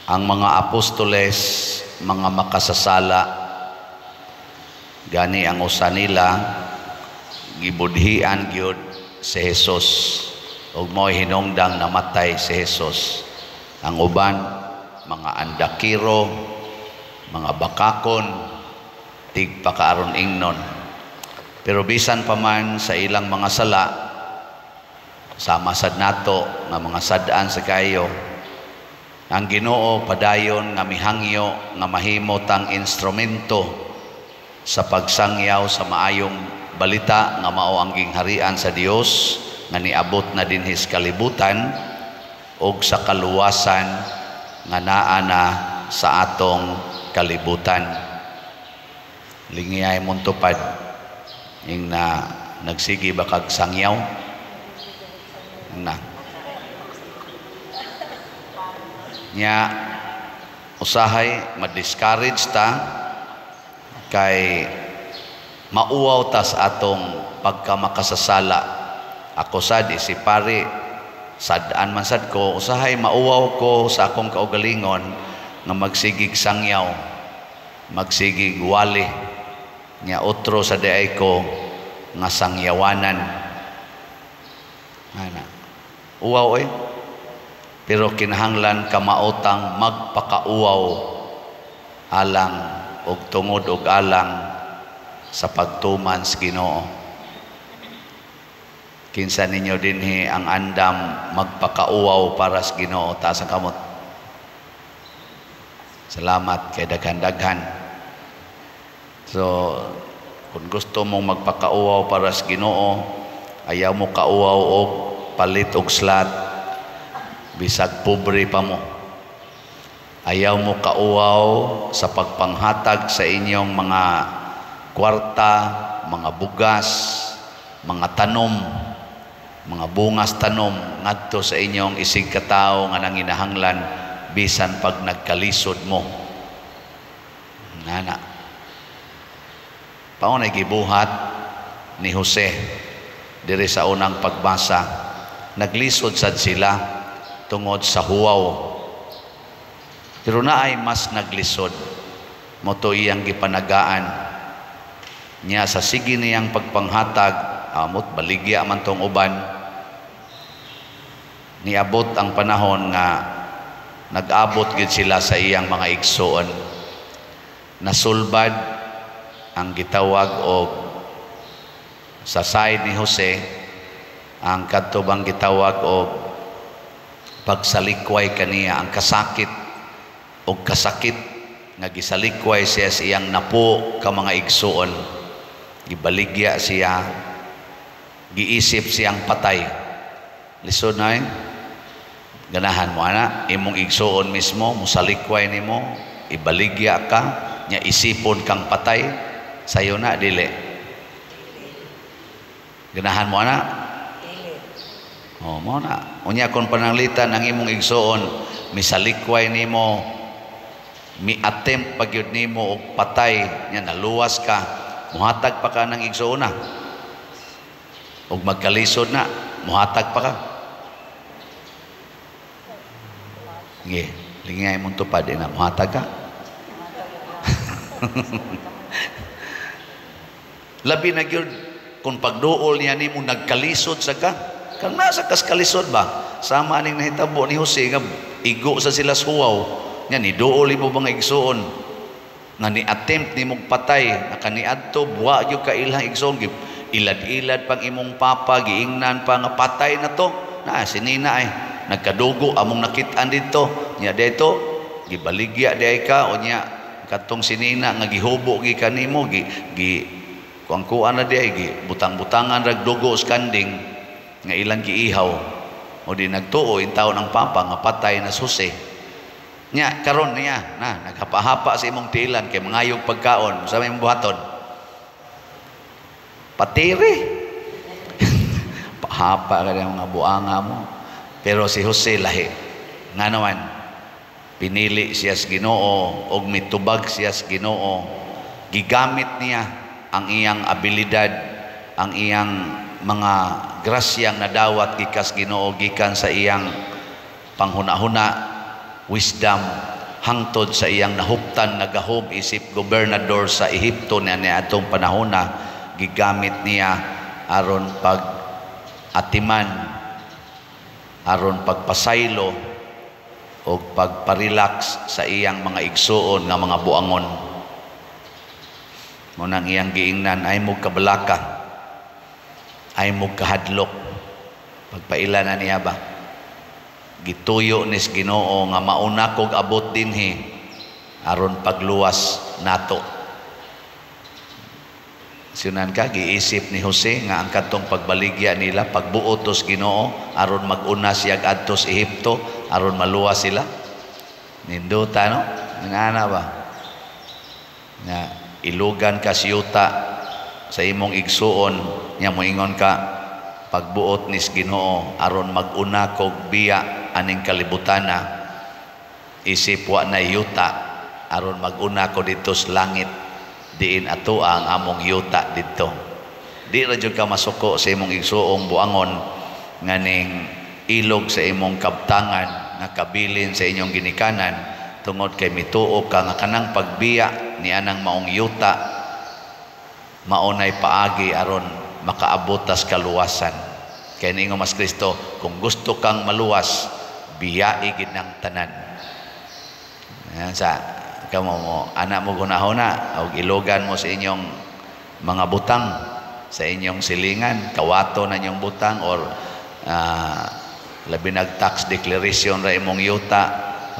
ang mga apostoles mga makasasala, gani ang usa nila gibudhian gyud si Jesus ug mo'y hinungdang namatay si Jesus. Ang uban mga andakiro, mga bakakon, tigpakaaron ingnon. Pero bisan pa man sa ilang mga sala, sama sad nato nga mga sad-an sa kayo, ang Ginoo padayon nga mihangyo nga mahimo tang instrumento sa pagsangyaw sa maayong balita nga mao ang gingharian sa Dios nga niabot na dinhis kalibutan og sa kaluwasan nga naa na sa atong kalibutan. Lingiyay mong tupad ing na nagsigi ba kag sangyaw na nya usahay ma-discourage ta kay mauwaw ta sa atong pagkamakasasala. Ako sad isipari sad-an man sad ko, usahay mauwaw ko sa akong kaugalingon nga magsigig sangyaw, magsigig wali nya otro sa diay ko nga sangyawanan ana uwaw pero kinahanglan kamaotang magpakauwaw alang og tungod og alang sa pagtuman sa Ginoo. Kinsa ninyo dinhi ang andam magpakauwaw para sa Ginoo? Taas ang kamot. Salamat kay daghan-daghan. So kung gusto mong magpakauwaw para sa Ginoo, ayaw mo kauwaw og palit og slat, bisag pobre pa mo. Ayaw mo kauwaw sa pagpanghatag sa inyong mga kwarta, mga bugas, mga tanom, mga bungas tanom ngadto sa inyong isig katawo nga nanginahanglan bisan pag nagkalisod mo. Nana. Paunay gibuhat ni Jose diri sa unang pagbasa. Naglisod sad sila tungod sa huwaw. Pero naay mas naglisod. Moto iyang gipanagaan niya sa sige niyang pagpanghatag, amot baligya man tong uban. Niabot ang panahon nga nag-abot gid sila sa iyang mga igsoon. Nasulbad ang gitawag og sa side ni Jose ang katubang gitawag og pagsalikway kaniya, ang kasakit og kasakit nga gisalikway siya sa iyang napo ka mga igsoon. Gibaligya siya, giisip siyang patay. Lisod na ganahan mo ana imong igsoon mismo musalikway nimo, ibaligya ka nya isipon kang patay, sayo na dili. Ganahan mo ana oh mo na unya kon pananglitan ang imong igsoon misalikway nimo, mi-attempt pagyud nimo og patay nya naluwas ka, muhatag pa ka ng igsoon na og magkalisod na muhatag pa ka. Nge, lingay mong tupad na muhatag ka. Labi na gyud kung pagduol niya nimo nagkalisod sa ka, kang nasa kas kalisod ba sama ning nahitabo ni Jose nga igo sa sila suwaw nya ni duol mo bang igsoon nga ni attempt nimong patay nakaniadto buwa gyud ka ilang igsoon ilad-ilad pang imong papa giingnan pa nga patay na to na sinina nagkadugo among nakit-an dito nya dito gibaligya di ka o nya katong sinina nga gihubo gi kanimo kuang-kuan na di gi butang-butangan rag dugo skanding nga ilang giihaw o di nagtuo in taon ang papa nga patay na Jose nya karon niya na naghapa-hapa sa imong tiilan kay mangayog pagkaon sa imong buhaton patire pahapa ka ng mga buanga mo. Pero si Jose lahi nga naman pinili siya sa Ginoo og mitubag siya sa Ginoo, gigamit niya ang iyang abilidad, ang iyang mga grasyang nadawat gikas Ginoo gikan sa iyang panghuna-huna, wisdom hangtod sa iyang nahuptan nga gahom isip gobernador sa Ehipto niya atong panahon na gigamit niya aron pag atiman, aron pagpasaylo o pagparelax sa iyang mga igsuon nga mga buangon. Munang iyang giingnan ay mo kabalaka, ay mo kahadlok. Pagpaila na niya ba, gituyo nis Ginoo nga mauna kog abot dinhi aron pagluwas nato. Sinan ka giisip ni Jose nga ang kadtong pagbaligya nila pagbuotos Ginoo aron maguna siya adto sa Ehipto aron maluwas sila. Ninduta no? Nana ba? Na ilugan ka siyuta sa imong igsuon nya moingon ka pagbuot nis Ginoo aron maguna kog biya aning kalibutana isip wa na yuta aron maguna ko dito sa langit diin ato ang among yuta dito. Di ra jud ka masuko sa imong igsuong buangon nganing ilog sa imong kabtangan nga kabilin sa inyong ginikanan tungod kay mituo ka nga kanang pagbiya ni anang maong yuta maunay paagi aron makaabutas kaluwasan. Kaya ningo mas Kristo, kung gusto kang maluwas, biyai gid ng tanan. Ayan sa kamo mo, anak mo gunahuna o ilogan mo sa inyong mga butang, sa inyong silingan, kawato na inyong butang or labi nag tax declaration ra imong yuta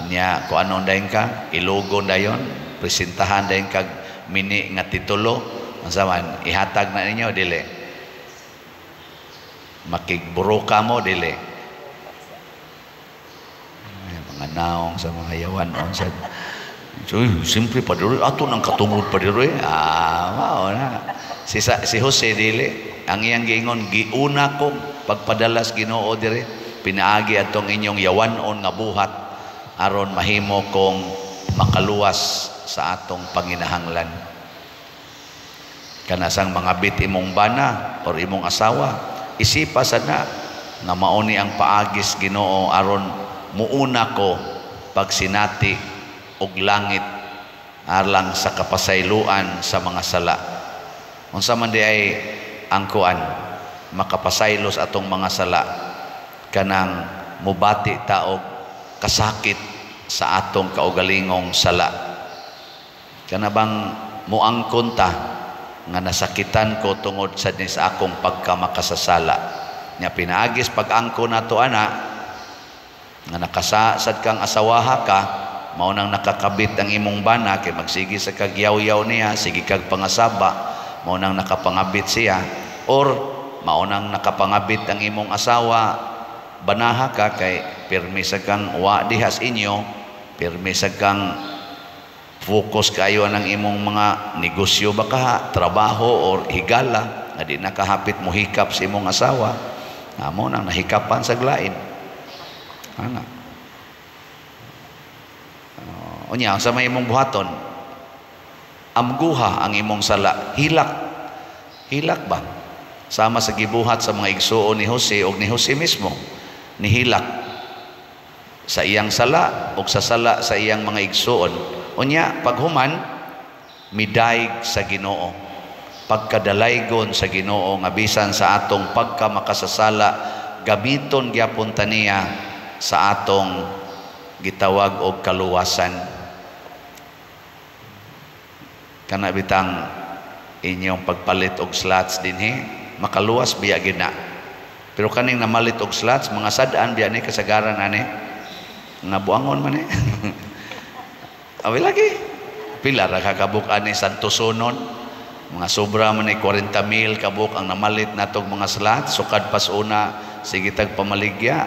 niya kung anong dayon ka, ilogon dayon, presentahan dayon kag mini nga titulo, masaman ihatag na ninyo dili. Makigburo ka mo dili. Ay, mga naong sa mga yawan onsan. So, simple pa diri ato nang katungod pa diri. Mao na. Si Jose dili ang iyang giingon giuna ko pagpadalas Ginoo diri pinaagi atong inyong yawanon nga buhat aron mahimo kong makaluwas sa atong panginahanglan. Kanasang mga bit imong bana or imong asawa isipa sana nga mauni ang paagis Ginoo aron muuna ko pagsinati og langit alang sa kapasayloan sa mga sala. Unsa man di ay ang kuan makapasaylos atong mga sala kanang mubati ta og kasakit sa atong kaugalingong sala. Kana bang muangkon ta nga nasakitan ko tungod sa akong pagkamakasasala nya pinaagis pag-angko nato ana nga nakasasad kang asawaha ka mao nang nakakabit ang imong bana kay magsigi sa kagyaw-yaw niya sige kag pangasaba mao nang nakapangabit siya or mao nang nakapangabit ang imong asawa banaha ka kay pirmi sa kang wa dihas inyo pirmi sa kang focus kayo ng imong mga negosyo baka trabaho or higala nga di nakahapit mo hikap sa imong asawa amo nang nahikapan sa glain ana unya sa may imong buhaton amguha ang imong sala hilak ba sama sa gibuhat sa mga igsuon ni Jose o ni Jose mismo nihilak sa iyang sala o sa sala sa iyang mga igsuon. Unya paghuman midayeg sa Ginoo pagkadalaygon sa Ginoo nga bisan sa atong pagkamakasasala gamiton gyapon ta niya sa atong gitawag og kaluwasan. Kana bitang inyong pagpalit og slots dinhi makaluwas biya gid na. Pero kaning namalit og slots mga sad-an biya ni kasagaran ani nga buangon man eh. Awi lagi pila ra kakabuk ani Santosonon mga sobra man ni 40,000 kabuk ang namalit natog mga slots sukad pas una sige tag pamaligya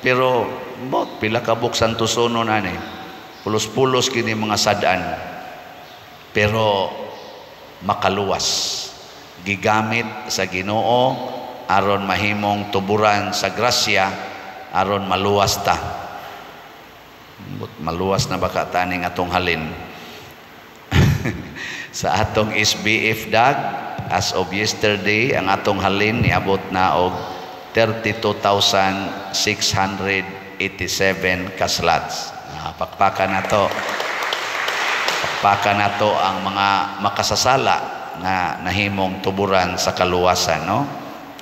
pero bot pila kabuk Santosonon ani pulos-pulos kini mga sad-an pero makaluwas gigamit sa Ginoo aron mahimong tuburan sa grasya aron maluwas ta. Maluwas na baka taning atong halin sa atong SBF dag as of yesterday ang atong halin niabot na og 32,687 ka slots. Pakpakan nato. Pakpakan nato ang mga makasasala na nahimong tuburan sa kaluwasan, no?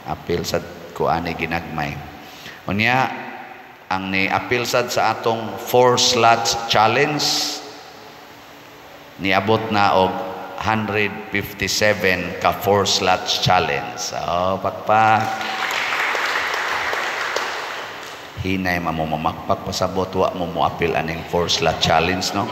Apil sad kuani ginagmay. Unya ang ni apil sad sa atong 4 slots challenge niabot na og 157 ka 4 slots challenge. So, pakpak. Hinay mamakpak pasabot wa mo moapil aning 4 slot challenge, no?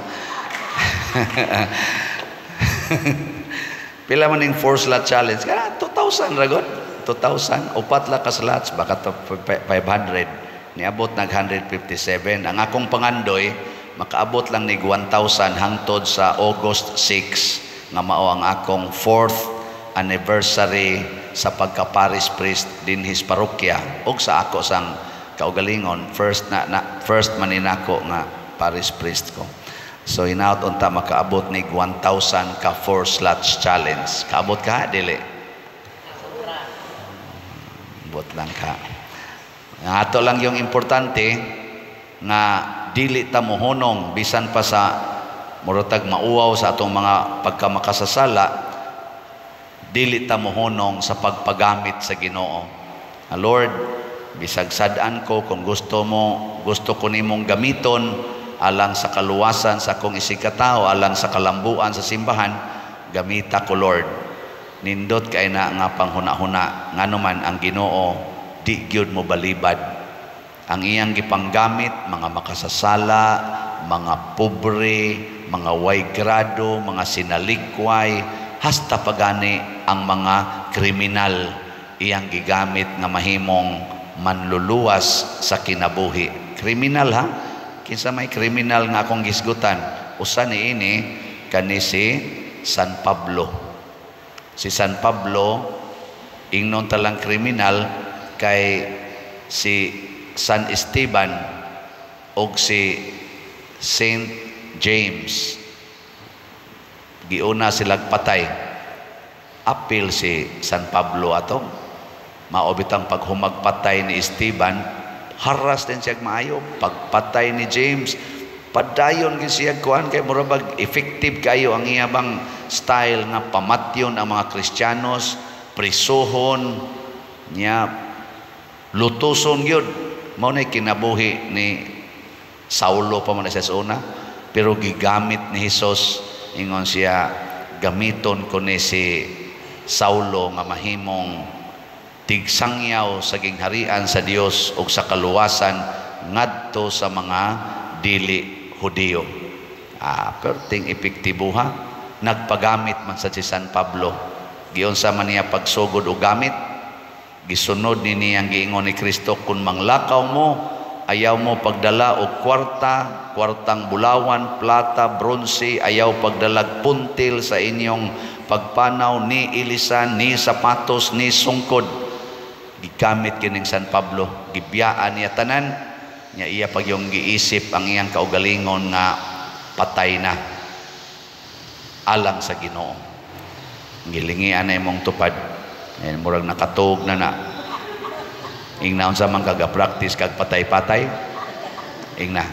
Pila man ning 4 slot challenge? 2,000 ragon. 2,000 upat la ka slots baka to 500. Niabot nag 157. Ang akong pangandoy makaabot lang nig 1,000 hangtod sa August 6 nga mao ang akong 4th anniversary sa pagka-parish priest din his parokya ug sa ako sang kaugalingon first man inako nga parish priest ko. So hinaut unta makaabot nig 1,000 ka 4 slots challenge. Kaabot ka dili? Abot lang ka. Nga ato lang yung importante nga dili ta mohonong bisan pa sa murotag mauwaw sa atong mga pagkamakasasala, dili ta mohonong sa pagpagamit sa Ginoo. Lord, bisag sad-an ko kung gusto ko nimong gamiton alang sa kaluwasan sa akong isikataw, alang sa kalambuan sa simbahan, gamita ko Lord. Nindot kay na nga panghuna-huna nganuman ang Ginoo di gyud mo balibad. Ang iyang gipanggamit mga makasasala, mga pobre, mga way grado, mga sinalikway, hasta pagani ang mga kriminal iyang gigamit nga mahimong manluluwas sa kinabuhi. Kriminal ha? Kinsa may kriminal nga akong gisgutan? Usa niini kani si San Pablo. Si San Pablo ingnon talang kriminal kay si San Esteban og si Saint James. Giuna silang patay. Apil si San Pablo ato. Maobitang paghumagpatay ni Esteban, haras din siya maayo. Pagpatay ni James, padayon gid siya kuan kay murabag effective kayo ang iyabang style nga pamatyon ang mga Kristiyanos, prisuhon niya, lutuson gyud. Mao na kinabuhi ni Saulo pa man sa una, pero gigamit ni Hesus ingon siya gamiton ko ni si Saulo nga mahimong tigsangyaw sa gingharian sa Dios ug sa kaluwasan ngadto sa mga dili Hudiyo. Perting epektibo ha. Nagpagamit man sa si San Pablo. Giunsa man niya pagsugod og gamit, gisunod ni niyang giingon ni Kristo, kung manglakaw mo, ayaw mo pagdala og kwartang bulawan, plata, bronze, ayaw pagdalag puntil sa inyong pagpanaw, ni ilisan, ni sapatos, ni sungkod. Gigamit kining San Pablo, gibiyaan niya tanan, niya iya pag yung giisip ang iyang kaugalingon nga patay na alang sa Ginoo. Gilingian na imong tupad. Ngayon, murag nakatog na. Ingnaon sa man kaga-practice kag patay-patay. Ingna.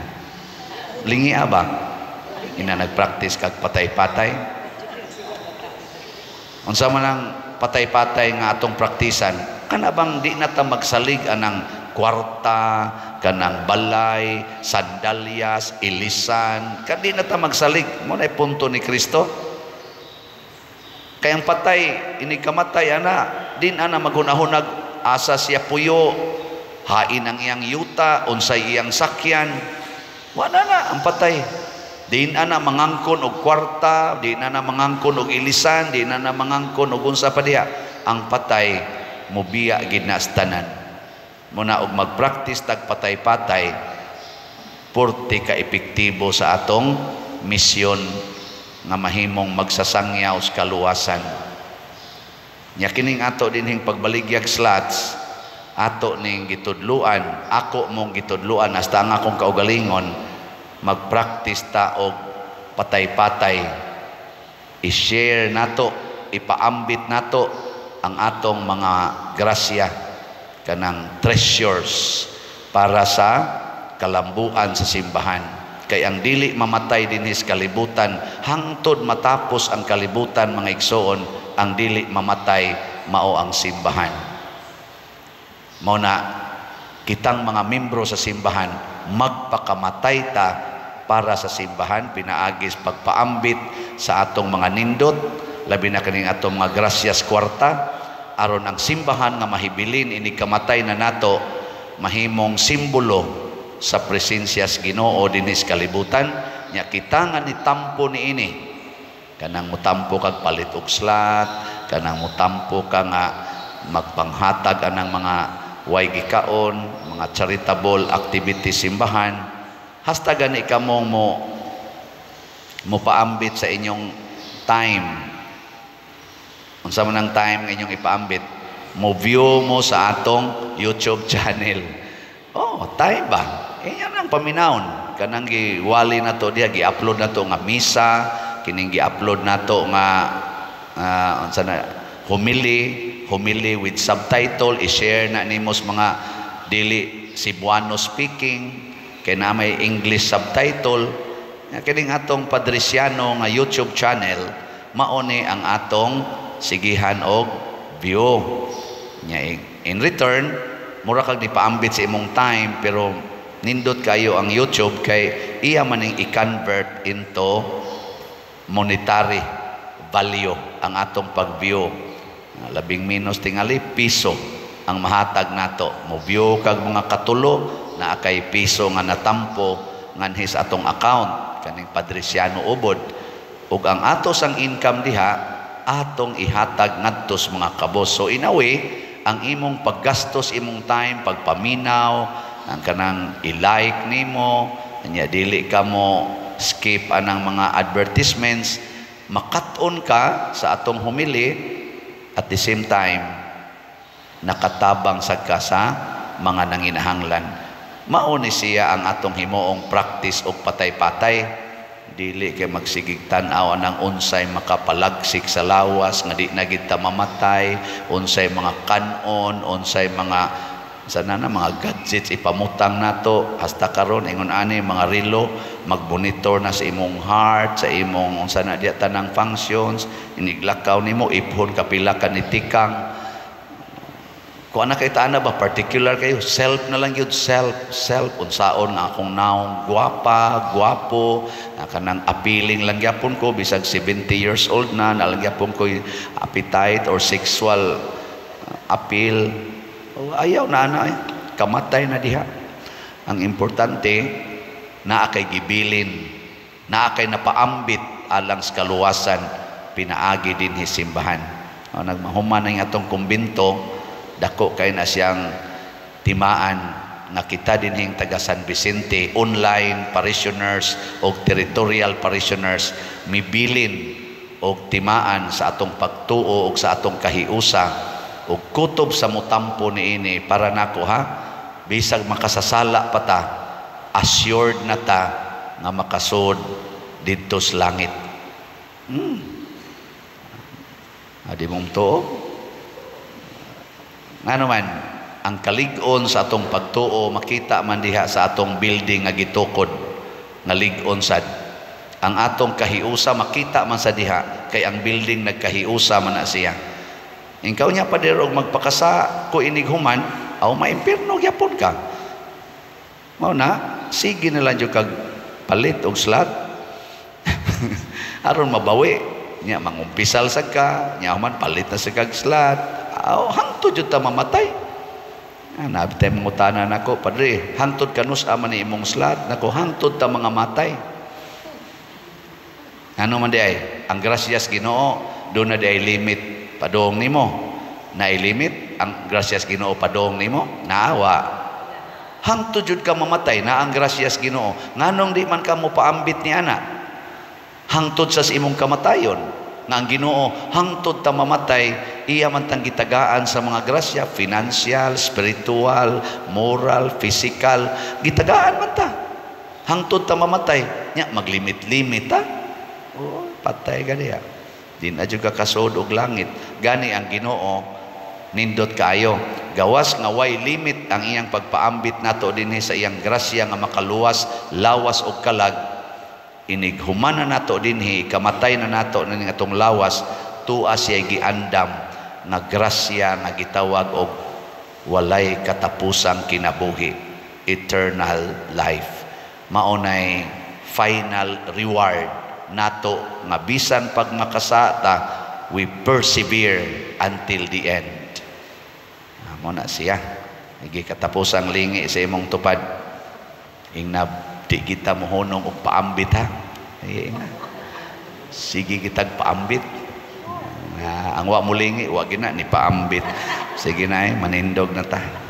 Lingia ba? Ina nag-practice kag patay-patay. Unsa man ang patay-patay nga atong praktisan, kana bang di na ta magsalig anang kwarta, kanang balay, sandalyas, ilisan, kadi na ta magsalig. Mo na punto ni Kristo. Kayang patay, ini kamatay ana, din ana magunahunag asa siya puyo, hain ang iyang yuta, unsay iyang sakyan. Wala na ang patay. Din ana mangangkon og kwarta, din ana mangangkon og ilisan, din ana mangangkon og unsa pa diha. Ang patay mobiya gid na sa tanan. Muna og magpractice tag patay-patay, porte ka epektibo sa atong misyon nga mahimong magsasangyaw sa kaluwasan. Nya kining ato dinhing pagbaligyag slots, ato ning gitudluan, ako mong gitudluan hasta ang akong kaugalingon, magpractice ta og patay-patay. I-share nato, ipaambit nato ang atong mga grasya, kanang treasures para sa kalambuan sa simbahan. Kay ang dili mamatay dinhi sa kalibutan, hangtod matapos ang kalibutan, mga igsoon, ang dili mamatay mao ang simbahan. Mao na kitang mga membro sa simbahan magpakamatay ta para sa simbahan, pinaagis pagpaambit sa atong mga nindot, labi na kaning atong mga grasyas kwarta, aron ang simbahan nga mahibilin ini kamatay na nato mahimong simbolo sa presensya sa Ginoo dinhi sa kalibutan. Nya kita nga nitampo niini, kanang mutampo kag palit og slat, kanang mutampo ka nga magpanghatag anang mga way gikaon, mga charitable activities simbahan, hasta gani kamong mo paambit sa inyong time. Unsa man ang time nga inyong ipaambit, mo view mo sa atong YouTube channel. Oh, time ba? Yan ang paminawon. Kanang giwali na to diha, gi-upload na to nga misa, kining gi-upload na to nga unsa na homily with subtitle, i-share na nimo sa mga dili Cebuano speaking, kay na may English subtitle. Kining atong Padresiano nga YouTube channel, mao ni ang atong sigihan og view. In return, mura kag nipaambit sa imong time, pero nindot kayo ang YouTube kay iya maning i-convert into monetary value ang atong pag-view. Labing minus tingali piso ang mahatag nato. Mo view kag mga katulo na kay piso nga natampo nganhi sa atong account kaning Padresiano ubod, ug ang atos ang income diha atong ihatag ngadto sa mga kabos. So in a way, ang imong paggastos, imong time, pagpaminaw, ang kanang i-like nimo, nya dili ka mo skip anang mga advertisements, makat-on ka sa atong homily, at the same time nakatabang sad ka sa mga nanginahanglan. Mao ni siya ang atong himuong practice og patay-patay. Dili kay magsigig tan-aw anang unsay makapalagsik sa lawas nga di na gid ta mamatay, unsay mga kanon, unsay mga sana na mga gadgets ipamutang nato. Hasta karon ingon ani mga relo magbonitor na sa imong heart, sa imong unsa na diya tanang functions, iniglakaw nimo iphon kapila ka ni tikang. Kung ana kay taana ba particular kayo, self na lang yun, self unsaon nga akong naong guwapa, guwapo, kanang appealing lang gyapon ko bisag 70 years old na lang gyapon ko appetite or sexual appeal. Ayaw na ana, kamatay na diha. Ang importante, naa kay gibilin, naa kay napaambit alang sa kaluwasan, pinaagi din simbahan. Nagmahuman na yung atong kumbinto, dako kay na siyang timaan nga kita dinhing taga San Vicente, online parishioners o territorial parishioners, mibilin o timaan sa atong pagtuo o sa atong kahiusa o kutob sa mutampo niini para nako ha, bisag makasasala pa ta, assured na ta nga makasud didto sa langit. Adi mong tuo. Nga naman, ang kalig-on sa atong pagtuo, makita man diha sa atong building nga gitukod, nga lig-on sad. Ang atong kahiusa, makita man sa diha, kay ang building nagkahiusa man na siya. Ikaw niya pa dirog magpakasa, ko inighuman, aw maimpirno, yapon ka. Mao na, sige na lang yung kag palit og slat. Aron mabawi. Nya mangumpisal sa ka, nya man palit na sa kag slat. Hangtod yun ta mamatay. Nabitay mangutanan ako, Padre, hangtod kanus aman ni imong slat, nako hangtod ta mga matay. Ano man di ay, ang grasyas Ginoo, doon na di ay limit padong nimo. Na limit ang grasyas Ginoo padong nimo, naawa. Hangtod yun ka mamatay, na ang grasyas Ginoo. Nganong di man ka mo paambit ni ana? Hangtod sa imong kamatayon. Nga ang Ginoo hangtod ta mamatay, iya man tang gitagaan sa mga grasya, financial, spiritual, moral, physical, gitagaan man ta. Hangtod ta mamatay, nya maglimit-limit ta. Patay gani ya. Di na jud ka kasud og langit. Gani ang Ginoo nindot kaayo. Gawas nga way limit ang iyang pagpaambit nato dinhi sa iyang grasya nga makaluwas, lawas o kalag. Inighuman na nato dinhi, kamatay na nato na atong lawas, tuas siya giandam nga grasya nga gitawag og walay katapusang kinabuhi, eternal life. Maunay final reward nato nga bisan pag makasata, we persevere until the end. Amo na siya. Igi katapusang lingi sa imong tupad. Ingna di kita mohonong og paambit ha. Sige kitag paambit. Ang wa mo lingi, wa gina ni paambit. Sige na manindog na ta.